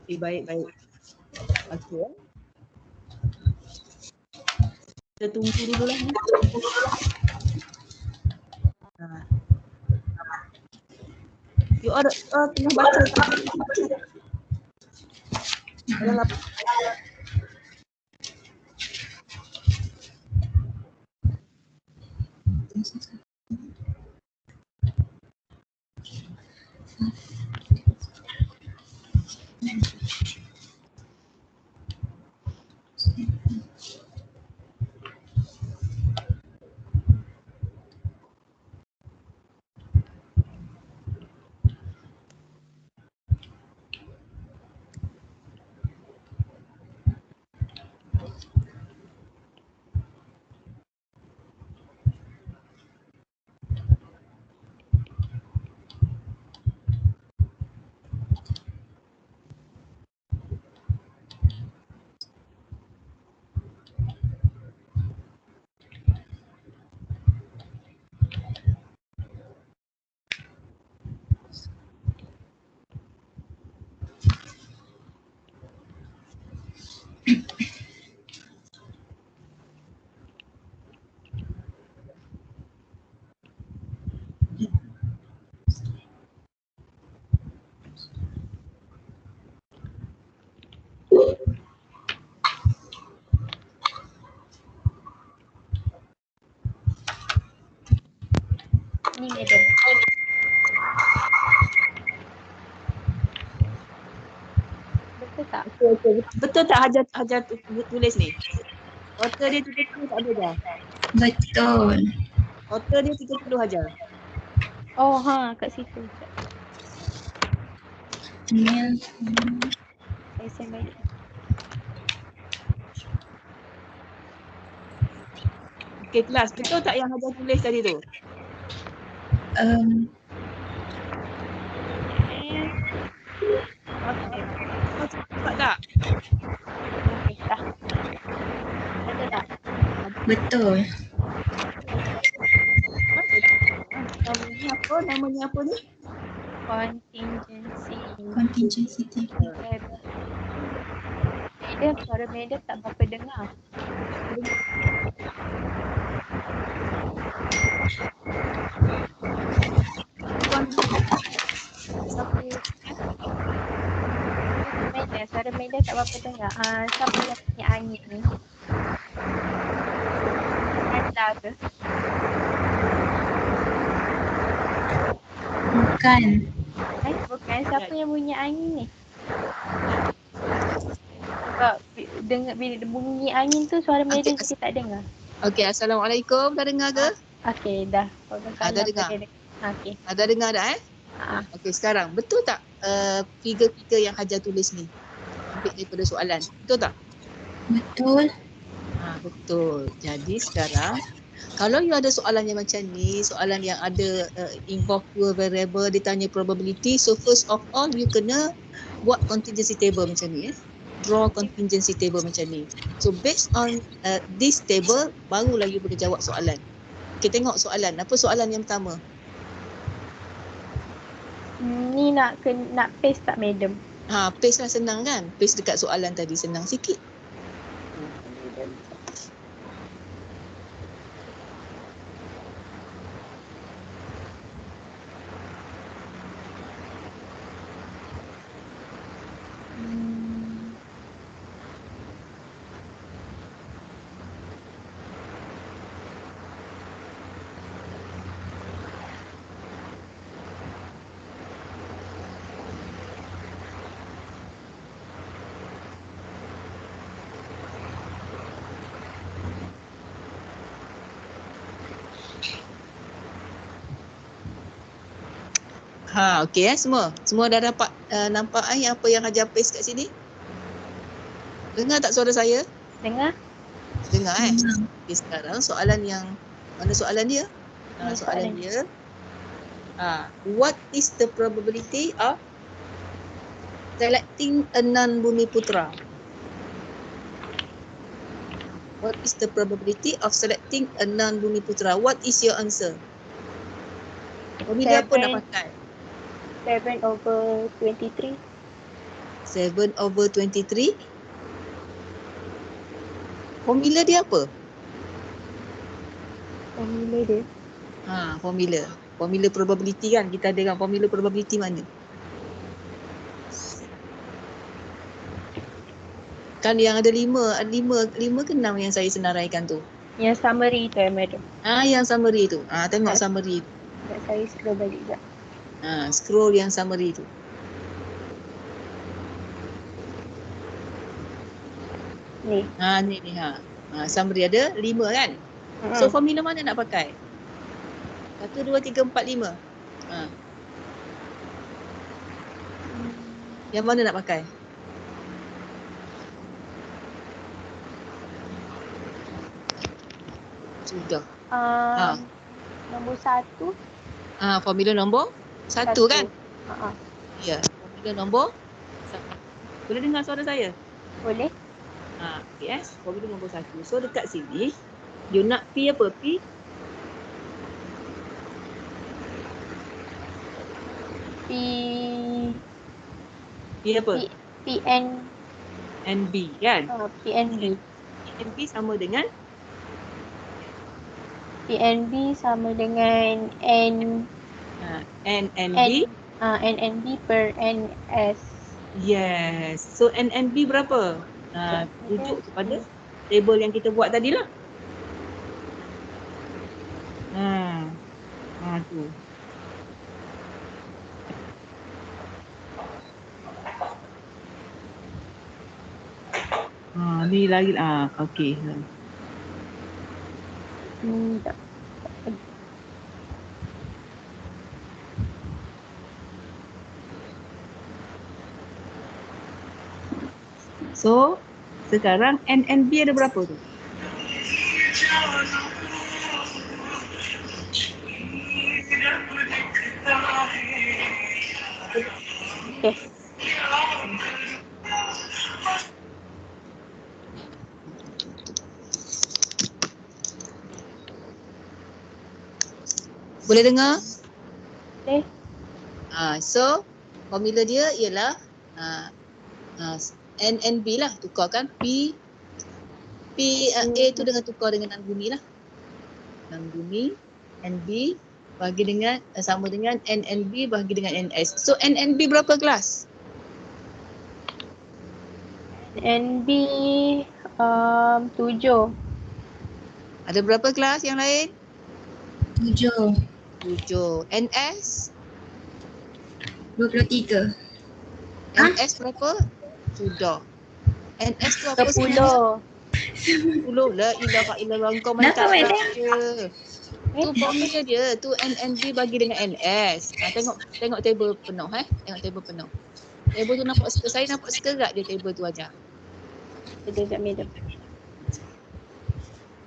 Baik. Okey. Kita tunggu dulu lah. You all tengah baca. Ni madam. Betul tak? Betul tak Hajar tulis ni? Total dia 30 tak ada dah. Betul. Total dia 30 Hajar. Oh kat situ. Ni. Saya send balik. Okey kelas, betul tak yang Hajar tulis tadi tu? Cepat tak? Okey dah. Betul tak? Betul. Namanya apa ni? Contingency. table. Madam, suara madam tak berapa dengar. Madam, suara madam tak berapa dengar. Siapa yang punya angin ni? Anda ke? Bukan. Bukan. Siapa yang punya angin ni? Sebab bila bunyi angin tu suara madam jadi tak dengar. Okey, Assalamualaikum. Dah dengar ke? Okey, dah. Dah dengar. Okey. Dah dengar dah Okey, sekarang betul tak figure-figure yang Hajar tulis ni? Ambil daripada soalan. Betul tak? Betul. Betul. Jadi sekarang kalau you ada soalan yang macam ni, soalan yang ada involve dua variable, dia tanya probability, so first of all you kena buat contingency table macam ni draw contingency table macam ni. So based on this table, barulah you boleh jawab soalan. Okay, tengok soalan. Apa soalan yang pertama? Ni nak paste tak madam? Paste lah, senang kan? Paste dekat soalan tadi, senang sikit. Okey semua. Semua dah dapat nampak apa yang Hajar paste kat sini? Dengar tak suara saya? Dengar? Dengar Okay, sekarang soalan yang mana soalan dia? Ni Soalan soalan dia. What is the probability of selecting a non-Bumiputra? What is the probability of selecting a non-Bumiputra? What is your answer? Formula apa nak pakai? 7/23. 7/23. Formula dia apa? Formula dia. Formula. Formula probability kan? Kita ada kan formula probability mana? Kan yang ada 5 ke 6 yang saya senaraikan tu. Yang summary tu madam. Yang summary tu. Tengok summary tu. Saya scroll balik sekejap. Scroll yang summary tu. Ni. Ni. Summary ada 5 kan? So formula mana nak pakai? 1, 2, 3, 4, 5. Yang mana nak pakai? Sudah. Nombor 1. Formula nombor 1 kan? Ya, formula nombor 1. Boleh dengar suara saya? Boleh. Yes, formula nombor 1. So dekat sini, you nak P apa? P apa? NB kan? PNB. PNB sama dengan? PNB sama dengan NNB? NNB per NS. Yes. So NNB berapa? Rujuk kepada table yang kita buat tadi lah. Tu. Ni lagi okey. Tak. So, sekarang NNB ada berapa tu? Okay. Boleh dengar? Boleh. So, formula dia ialah NNB lah, tukarkan P A tu dengan tukar dengan non-bumi lah. Non-bumi, NB bagi dengan sama dengan NNB bagi dengan NS. So NNB berapa kelas? NB 7. Ada berapa kelas yang lain? 7. 7. NS? 23. NS berapa? Sudah. NS tu apa 10. 10 lah. Ilaha illallah. Kau main tak baca. Tu formula dia. Tu NNB bagi dengan NS. Tengok table penuh. Tengok table penuh. Table tu nampak saya nampak sekerat je table tu aja. Sekejap madam.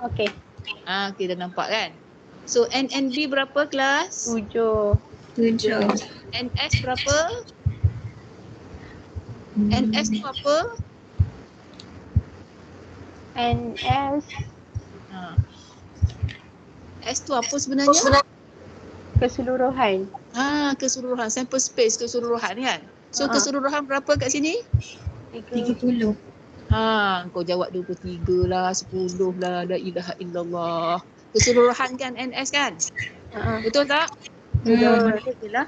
Okey. Kita dah nampak kan? So NNB berapa kelas? 7. 7. NS berapa? NS tu apa? NS S tu apa sebenarnya? keseluruhan. Keseluruhan. Sample space keseluruhan kan? So keseluruhan berapa kat sini? 30. Kau jawab 23 lah, 10 lah, la ilaha illallah. Keseluruhan kan NS kan? Betul tak? Jawapan dia ialah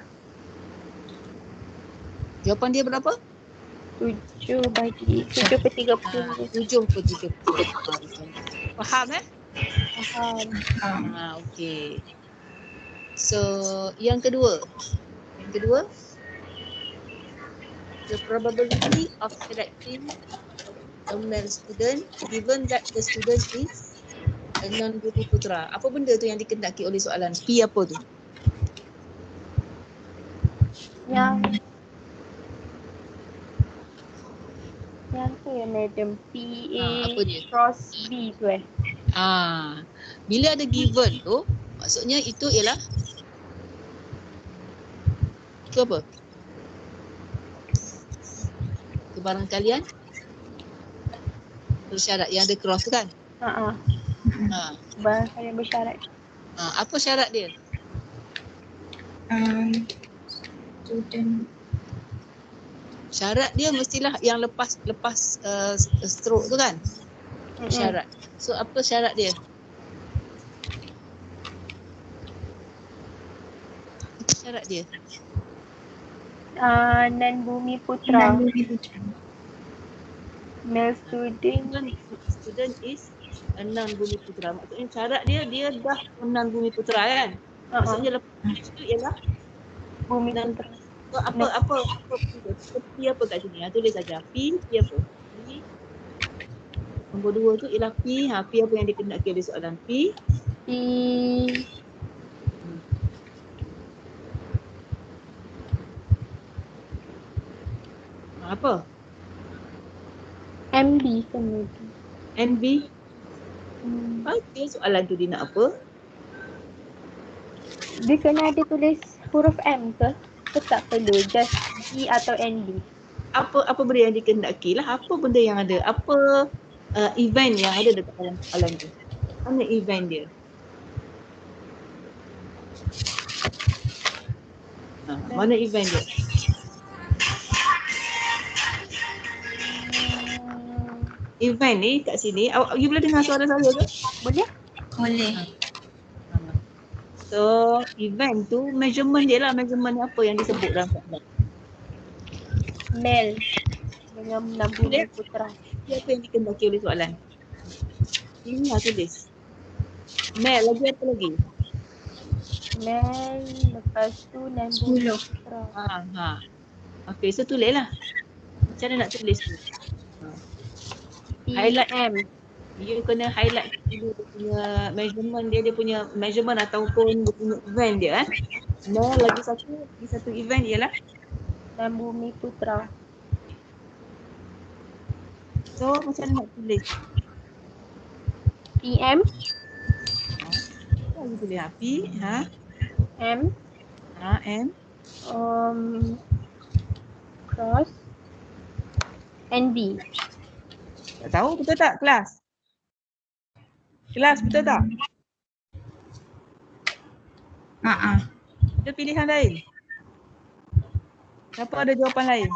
jawapan dia berapa? 7 bagi 7/30. 7/30. Faham Faham. Okey. So yang kedua. The probability of selecting a male student given that the student is a non-Bumiputra. Apa benda tu yang dikendaki oleh soalan? P apa tu? Yang tu ya madam, apa dia? cross B tu Bila ada given tu, maksudnya itu ialah itu apa? Kebarangkalian bersyarat yang ada cross tu kan? Barangkali bersyarat. Apa syarat dia? Student. Syarat dia mestilah yang lepas stroke tu kan? Syarat. So apa syarat dia? Apa syarat dia? Non Bumi Putra. Male Student is a non-Bumi Putra. Maksudnya syarat dia dah non-Bumi Putra kan? Maksudnya lepas itu ialah Bumi Putra. So, apa P apa kat sini? Tulis saja. P apa? P. Nombor 2 tu ialah P. P apa yang dikehendaki oleh soalan? P. Apa? MB kan itu. NB. Okay, soalan tu dia nak apa? Dia kena ada tulis huruf M ke? Ke tak perlu? Just E atau NB? Apa benda yang dikehendaki lah? Apa benda yang ada? Apa event yang ada dekat dalam soalan tu? Mana event dia? Mana event dia? Event ni kat sini, you boleh dengar suara saya ke? Boleh? Boleh. So, event tu measurement dia lah, measurement apa yang disebut dalam soalan. Male dengan Bumi Putra. Apa yang dikehendaki oleh soalan? Ini lah tulis. Male lagi apa lagi? Male, lepas tu non Bumi Putra. Okay, so tulis lah. Macam mana nak tulis tu? Highlight M. You kena highlight dulu dia punya measurement dia punya measurement ataupun dia punya event dia lagi satu event ialah Non Bumi Putra. so macam mana nak tulis? PM. You tulis P, M. M. Cross. NB. Tak tahu betul tak kelas? Kelas betul tak? Ada pilihan lain? Siapa ada jawapan lain?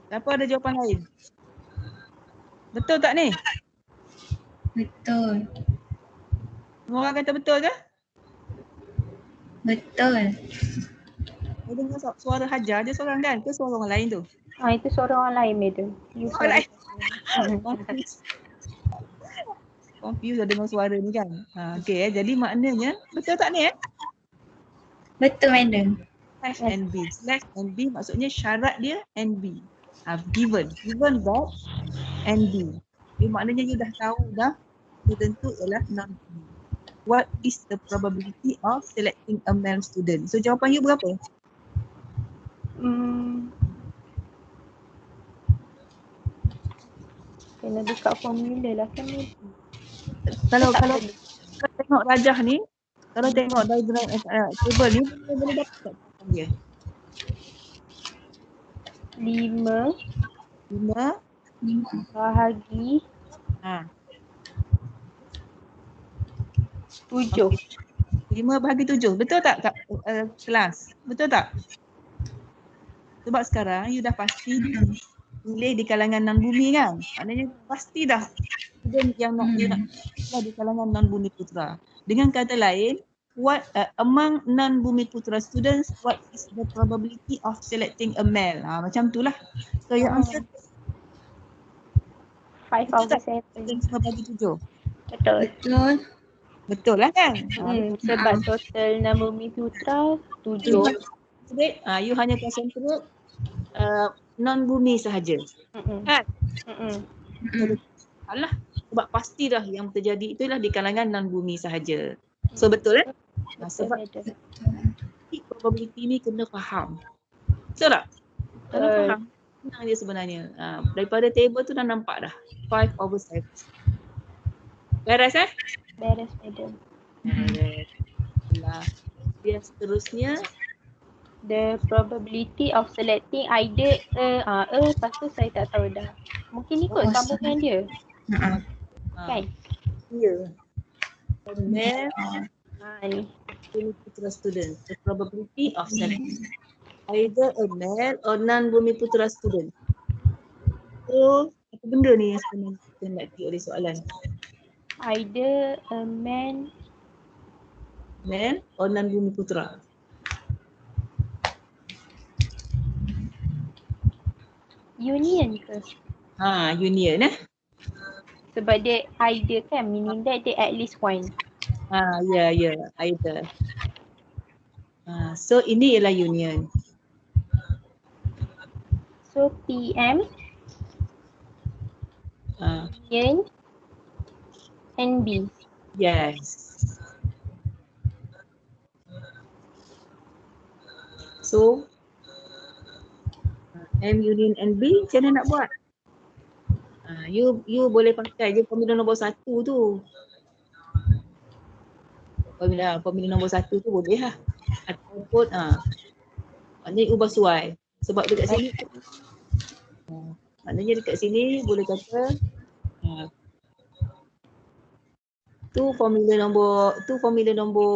Siapa ada jawapan lain? Betul tak ni? Betul. Semua orang kata betul ke? Betul. Saya dengar suara Hajar je seorang kan? Ke suara orang lain tu? Itu suara orang lain madam. Orang lain? Confused dah dengar suara ni kan? Okay, jadi maknanya betul tak ni Betul madam. Slash NB. Slash NB maksudnya syarat dia NB. Given that NB. Jadi maknanya you dah tahu dah student tu ialah non-B. What is the probability of selecting a male student? So jawapan you berapa? Kena buka formula lah kan. Kalau tengok rajah ni, kalau tengok diagram table ni boleh dapat tak dia? 5 5 bahagi 7. 5 bahagi 7. Betul tak kelas? Betul tak? Sebab sekarang you dah pasti pilih di kalangan non-bumi kan? Maknanya pasti dah student yang you nak di kalangan non-bumi putra. Dengan kata lain, what among non-bumi putra students, what is the probability of selecting a male? Macam itulah. So your answer 5 over 7. 5 bagi 7. Betul. Betul. Betul lah kan? Sebab total non-bumi putra 7. You hanya concentrate non-bumi sahaja. Kan? Alah, sebab pasti dah yang terjadi itulah di kalangan non-bumi sahaja. So betul sebab probability ni kena faham. Betul tak? Kalau faham, senang je sebenarnya. Daripada table tu dah nampak dah. 5/7. Beres Beres madam. Beres. Dia seterusnya, The probability of selecting either lepas tu saya tak tahu dah. Mungkin ikut Oh, sambungan dia Ha. kan? ya. Male Ni. Bumiputra student. The probability of selecting either a male or non-Bumiputra student. So, apa benda ni yang sebenarnya kita nak tengok di soalan? Either a man Male or non-Bumiputra. union ke? Union Sebab dia either kan, meaning that dia at least one. Ya, either. So ini ialah union. So PM union NB. Yes. So M union NB macam mana nak buat? You boleh pakai je formula nombor 1 tu. Formula nombor 1 tu boleh lah. Ataupun maknanya ubah suai. Sebab dekat sini maknanya dekat sini boleh kata tu formula nombor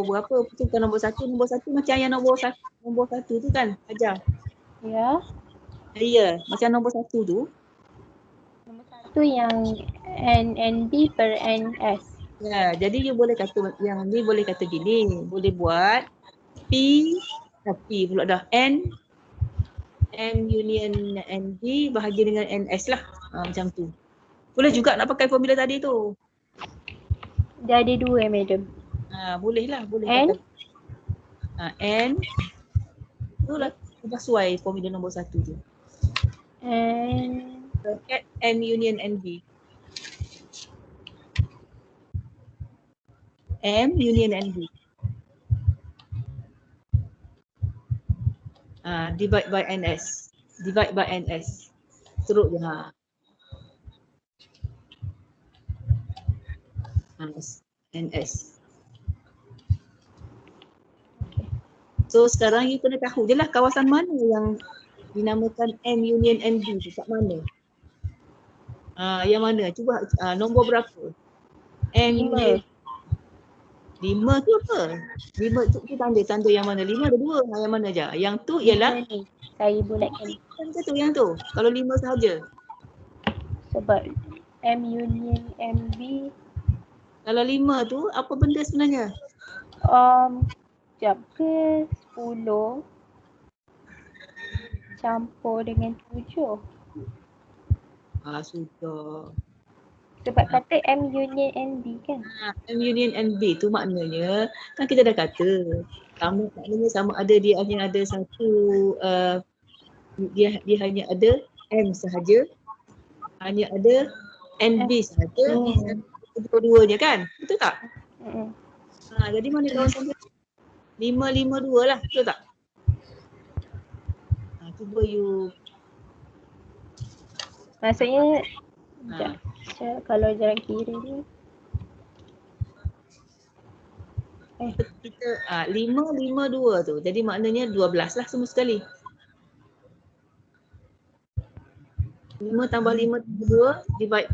berapa? Tu bukan nombor 1. Nombor 1 macam yang nombor 1 tu kan ajar. Ya. Ya, macam nombor 1 tu. Nombor 1 yang NB per NS. Ya, jadi you boleh kata yang ni boleh kata gini, boleh buat P pula dah N union NB bahagi dengan NS lah. Macam tu. Boleh juga nak pakai formula tadi tu. Dia ada 2 madam. Boleh lah, boleh N? kata. N tu lah ubah suai formula nombor 1 tu. Bracket N union NB. M union NB. Divide by NS. Divide by NS. Teruk je NS. So sekarang you kena tahu je lah kawasan mana yang dinamakan M union NB tu, kat mana? Yang mana? Cuba nombor berapa? M 5 tu apa? 5 tu tanda yang mana? 5 ada 2. Yang mana je? Yang tu ialah ni. Saya bulatkan. yang tu. Kalau 5 sahaja. Sebab M union MB Kalau 5 tu apa benda sebenarnya? sekejap ke 10 campur dengan 7. Sudah. Sebab kata M union NB kan? M union NB tu maknanya kan kita dah kata maknanya sama ada dia hanya ada satu dia hanya ada M sahaja, hanya ada NB sahaja, dua-duanya kan? Betul tak? Jadi mana kawasan dia? 552 lah, betul tak? Cuba you Maksudnya kalau jalan kiri ni kita 552 tu. Jadi maknanya 12 lah semua sekali. 5 tambah 5 2 divide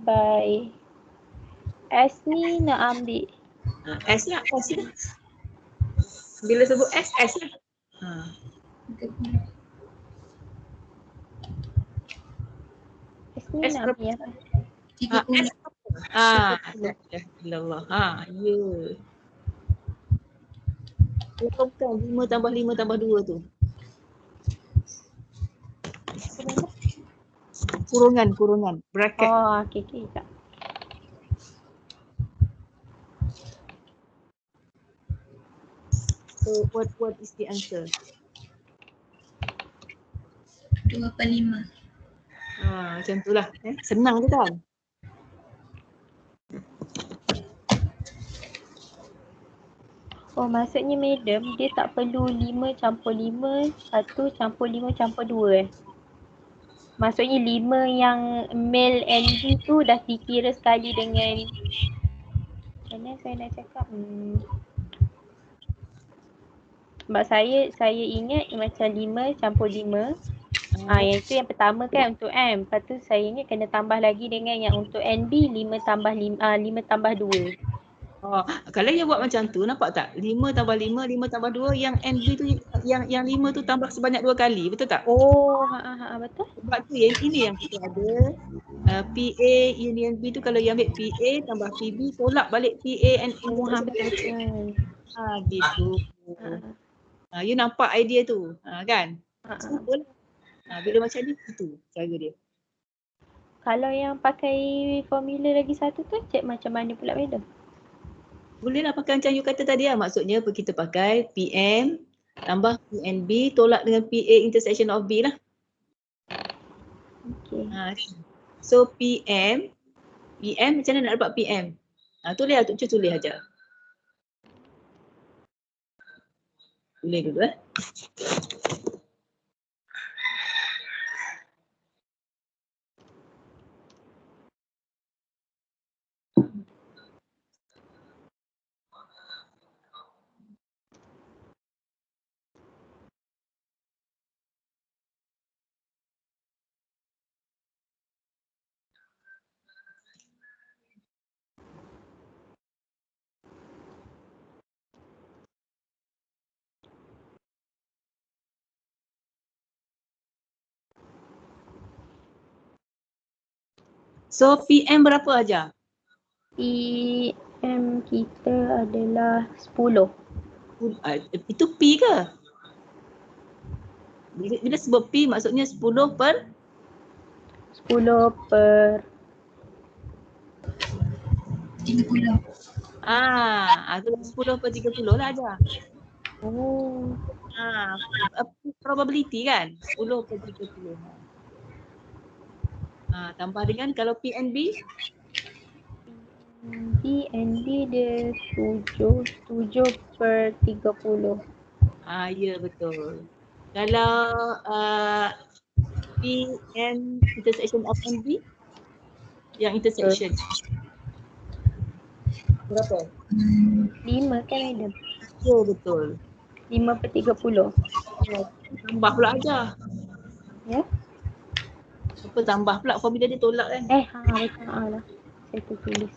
by S ni nak ambil S lah. Bila sebut S lah. S ni nak ambil apa? 30. Allah. Ya. Bukan 5 tambah 5 tambah 2 tu. Kurungan. Bracket. Okay, tak. So what is the answer? 2/5. Macam itulah. Senang je kan? Oh, maksudnya madam, dia tak perlu 5 campur 5, 1 campur 5 campur 2 Maksudnya 5 yang male NB tu dah dikira sekali dengan, macam mana saya nak cakap? Sebab saya ingat macam 5 campur 5. Yang tu yang pertama kan untuk M. Lepas tu saya ingat kena tambah lagi dengan yang untuk NB 5 tambah 2. Oh, kalau you buat macam tu, nampak tak? 5 tambah 5, 5 tambah 2, yang NB tu, yang 5 tu tambah sebanyak 2 kali, betul tak? Oh, betul. Sebab tu ini yang kita ada. PA union B tu kalau you ambil PA tambah PB, tolak balik PA and Betul. Gitu. You nampak idea tu, kan? Cuba lah. Bila macam ni, itu cara dia. Kalau yang pakai formula lagi satu tu, cek macam mana pula madam? Boleh lah pakai macam you kata tadi lah. Maksudnya kita pakai PM tambah PNB tolak dengan PA intersection of B lah. Okay. So PM macam mana nak dapat PM? Tulis lah, Tuk Cu tulis aja. Tulis dulu So PM berapa aja? PM kita adalah 10. Itu P ke? Bila sebut P maksudnya 10 per? 10 per 30. Itu 10 per 30 lah aja. Oh. Probability kan? 10 per 30. Tambah dengan kalau PNB? PNB dia 7 per 30. Ya betul. Kalau PN intersection of NB? Yang intersection. Berapa? 5 kan madam? Ya betul. 5 per 30. Tambah pula aja. Ya? Apa tambah pula formula dia tolak kan? Betul lah. Saya tertulis.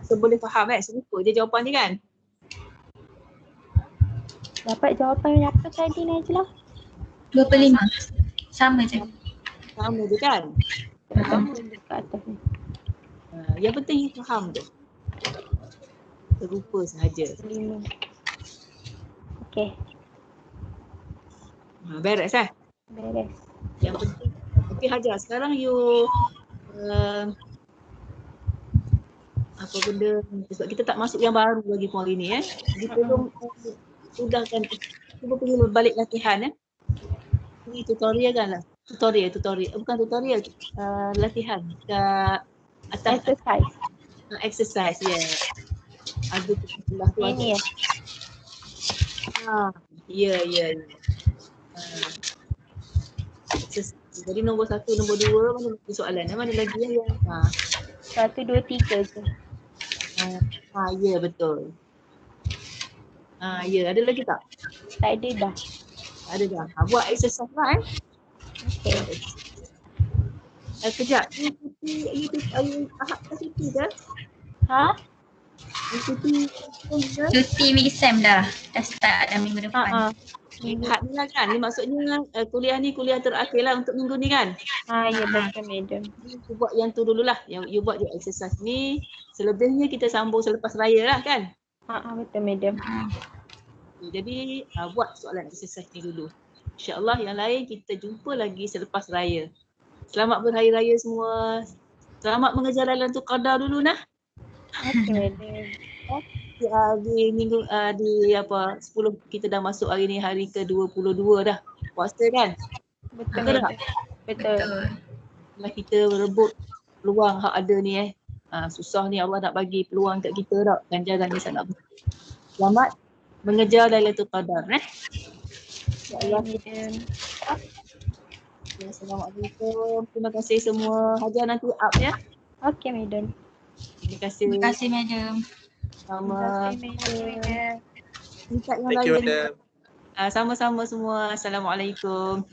So boleh faham kan? Serupa je jawapan ni kan? Dapat jawapan apa tadi Najlah? 2 per 5. Sama je. Sama je kan? Betul kat atas ni. Yang penting you faham tu. Serupa sahaja. 5. Okay. Beres kan? Beres. Yang penting. Okay Hajar, sekarang you apa benda, sebab kita tak masuk yang baru lagi pun hari ni Jadi tolong udahkan, cuba pergi balik latihan Ini tutorial kan lah. Tutorial, bukan tutorial, latihan kat atas. Exercise. Exercise, ada sebelah tu ada. Ini Ya. Jadi nombor 1, nombor 2 mana lagi soalan? Mana lagi yang 1, 2, 3 je. Ya betul. Ya, ada lagi tak? Tak ada dah. Ada dah. Buat exercise lah Okay. Kejap, you Ahad tak cuti ke? You cuti ke? Cuti mid-sem dah. Dah start dah minggu depan. Ahad ni lah kan? Ni maksudnya kuliah ni kuliah terakhir lah untuk minggu ni kan? Ya betul madam. You buat yang tu dululah. Yang you buat je exercise ni. Selebihnya kita sambung selepas raya lah kan? Betul madam. Jadi buat soalan exercise ni dulu. InsyaAllah yang lain kita jumpa lagi selepas raya. Selamat berhari raya semua. Selamat mengejar Lailatul Qadar dulu nah. Okay madam. Di minggu di 10 kita dah masuk hari ni hari ke-22 dah. Puasa kan? Betul. Tak? Betul. Betul. Lah kita berebut peluang hak ada ni Susah ni Allah nak bagi peluang kat kita tak, ganjaran ni sangat besar. Selamat mengejar Lailatul Qadar. InsyaAllah. Assalamualaikum. Terima kasih semua. Hajar nanti up ya. Okay, Madam. Terima kasih. Terima kasih, Madam. Sama. Terima kasih, Madam. Tingkat yang Thank you, lain. madam. Sama-sama semua. Assalamualaikum.